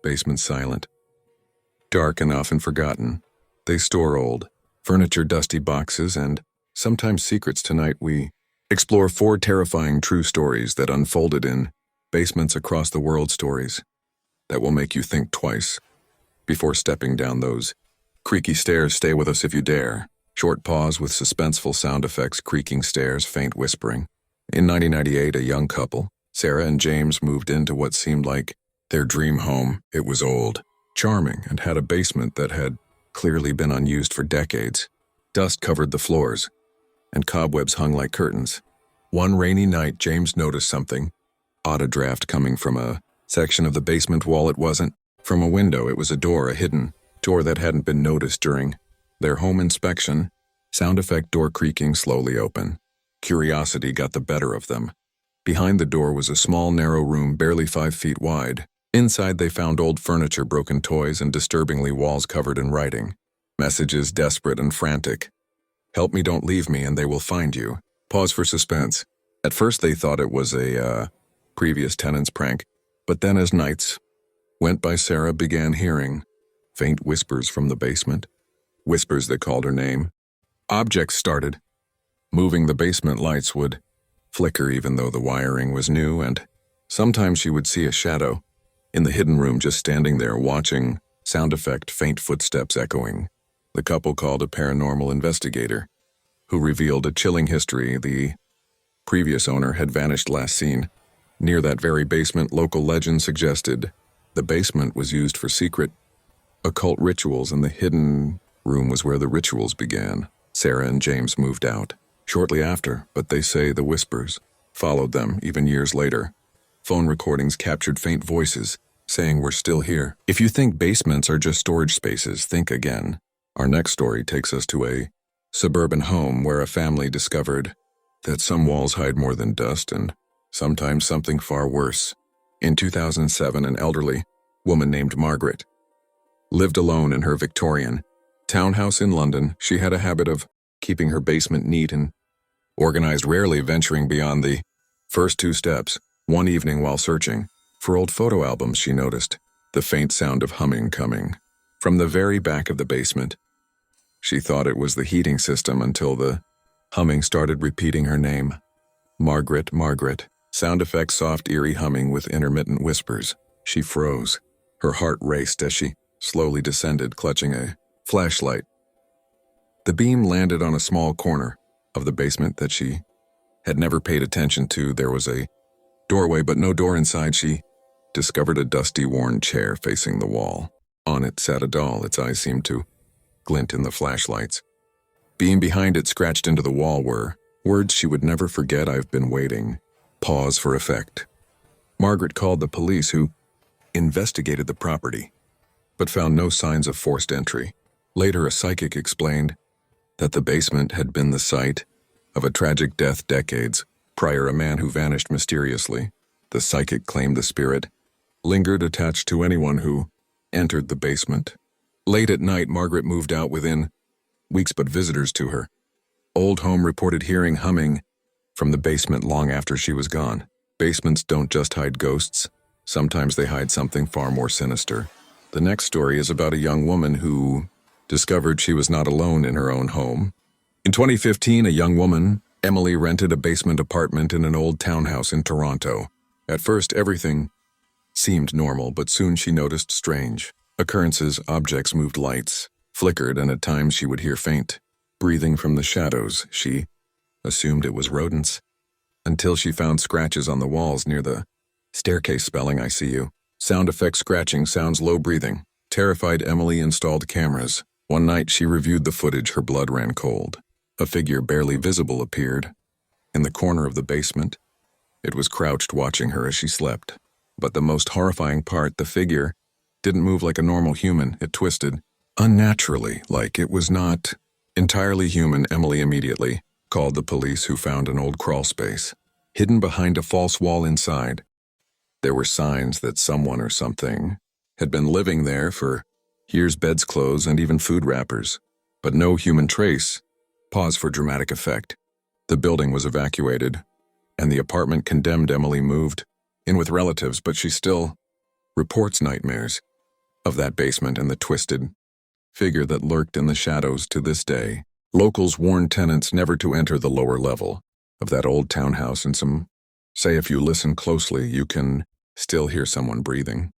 basement silent. Dark and often forgotten, they store old furniture, dusty boxes, and sometimes secrets. Tonight we explore 4 terrifying true stories that unfolded in basements across the world, stories that will make you think twice before stepping down those creaky stairs. Stay with us if you dare. Short pause with suspenseful sound effects, creaking stairs, faint whispering. In 1998, a young couple, Sarah and James, moved into what seemed like their dream home. It was old, charming, and had a basement that had clearly been unused for decades. Dust covered the floors, and cobwebs hung like curtains. One rainy night, James noticed something odd, a draft coming from a section of the basement wall. It wasn't from a window, it was a door, a hidden door that hadn't been noticed during their home inspection. Sound effect, door creaking slowly open. Curiosity got the better of them. Behind the door was a small, narrow room, barely 5 feet wide. Inside they found old furniture, broken toys, and disturbingly walls covered in writing. Messages, desperate and frantic. "Help me, don't leave me, and they will find you." Pause for suspense. At first they thought it was a previous tenant's prank, but then as nights went by, Sarah began hearing faint whispers from the basement, whispers that called her name. Objects started moving. The basement lights would flicker even though the wiring was new, and sometimes she would see a shadow in the hidden room just standing there watching. Sound effect, faint footsteps echoing. The couple called a paranormal investigator, who revealed a chilling history. The previous owner had vanished, last seen near that very basement. Local legend suggested the basement was used for secret occult rituals, and the hidden room was where the rituals began. Sarah and James moved out shortly after, but they say the whispers followed them even years later. Phone recordings captured faint voices saying, "We're still here." If you think basements are just storage spaces, think again. Our next story takes us to a suburban home where a family discovered that some walls hide more than dust, and sometimes something far worse. In 2007, an elderly woman named Margaret lived alone in her Victorian townhouse in London. She had a habit of keeping her basement neat and organized, rarely venturing beyond the first 2 steps. One evening, while searching for old photo albums, she noticed the faint sound of humming coming from the very back of the basement. She thought it was the heating system until the humming started repeating her name. "Margaret, Margaret." Sound effects, soft, eerie humming with intermittent whispers. She froze. Her heart raced as she slowly descended, clutching a flashlight. The beam landed on a small corner of the basement that she had never paid attention to. There was a doorway, but no door inside. She discovered a dusty, worn chair facing the wall. On it sat a doll. Its eyes seemed to glint in the flashlights. Beam behind it, scratched into the wall, were words she would never forget. "I've been waiting." Pause for effect. Margaret called the police, who investigated the property, but found no signs of forced entry. Later, a psychic explained that the basement had been the site of a tragic death decades prior, a man who vanished mysteriously. The psychic claimed the spirit lingered attached to anyone who entered the basement. Late at night, Margaret moved out within weeks, but visitors to her old home reported hearing humming from the basement long after she was gone. Basements don't just hide ghosts. Sometimes they hide something far more sinister. The next story is about a young woman who discovered she was not alone in her own home. In 2015, a young woman, Emily, rented a basement apartment in an old townhouse in Toronto. At first, everything seemed normal, but soon she noticed strange occurrences. Objects moved, lights flickered, and at times she would hear faint breathing from the shadows. She assumed it was rodents, until she found scratches on the walls near the staircase spelling, "I see you." Sound effects, scratching sounds, low breathing. Terrified, Emily installed cameras. One night she reviewed the footage. Her blood ran cold. A figure barely visible appeared in the corner of the basement. It was crouched, watching her as she slept. But the most horrifying part, the figure didn't move like a normal human. It twisted unnaturally, like it was not entirely human. Emily immediately called the police, who found an old crawl space hidden behind a false wall inside. There were signs that someone or something had been living there for years, beds, clothes, and even food wrappers, but no human trace. Pause for dramatic effect. The building was evacuated, and the apartment condemned. Emily moved in with relatives, but she still reports nightmares. of that basement and the twisted figure that lurked in the shadows to this day. Locals warned tenants never to enter the lower level of that old townhouse, and some say if you listen closely, you can still hear someone breathing.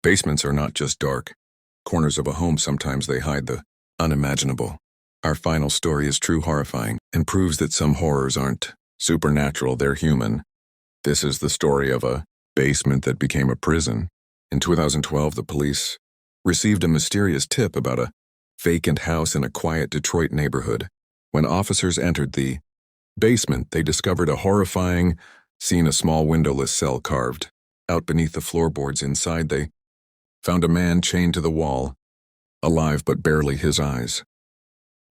Basements are not just dark corners of a home, sometimes they hide the unimaginable. Our final story is true horrifying and proves that some horrors aren't supernatural, they're human. This is the story of a basement that became a prison. In 2012, the police received a mysterious tip about a vacant house in a quiet Detroit neighborhood. When officers entered the basement, they discovered a horrifying scene: a small windowless cell carved out beneath the floorboards. Inside, they found a man chained to the wall, alive but barely. His eyes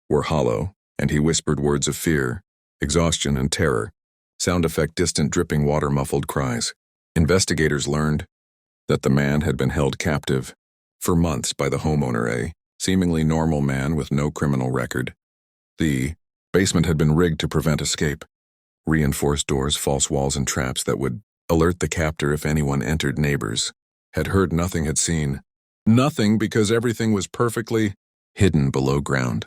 were hollow, and he whispered words of fear, exhaustion, and terror. Sound effect: distant dripping water, muffled cries. Investigators learned that the man had been held captive for months by the homeowner, a seemingly normal man with no criminal record. The basement had been rigged to prevent escape. Reinforced doors, false walls, and traps that would alert the captor if anyone entered. Neighbors had heard nothing, had seen nothing, because everything was perfectly hidden below ground.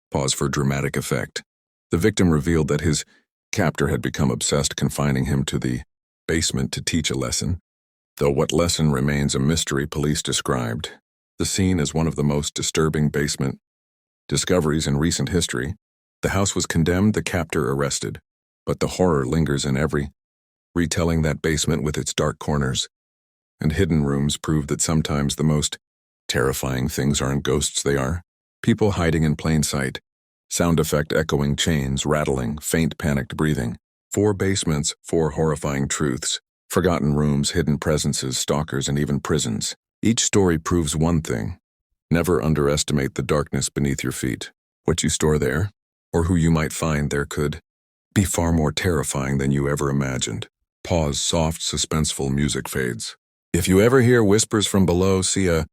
Pause for dramatic effect. The victim revealed that his captor had become obsessed, confining him to the basement to teach a lesson. Though what lesson remains a mystery, police described the scene as one of the most disturbing basement discoveries in recent history. The house was condemned, the captor arrested, but the horror lingers in every retelling. That basement, with its dark corners and hidden rooms, proved that sometimes the most terrifying things aren't ghosts, they are people hiding in plain sight. Sound effect: echoing chains, rattling, faint panicked breathing. 4 basements, 4 horrifying truths. Forgotten rooms, hidden presences, stalkers, and even prisons. Each story proves one thing: never underestimate the darkness beneath your feet. What you store there, or who you might find there, could be far more terrifying than you ever imagined. Pause. Soft, suspenseful music fades. If you ever hear whispers from below, see a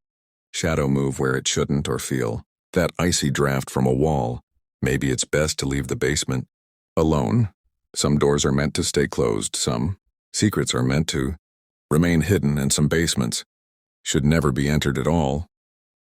shadow move where it shouldn't, or feel that icy draft from a wall, maybe it's best to leave the basement alone. Some doors are meant to stay closed, some secrets are meant to remain hidden, and some basements should never be entered at all.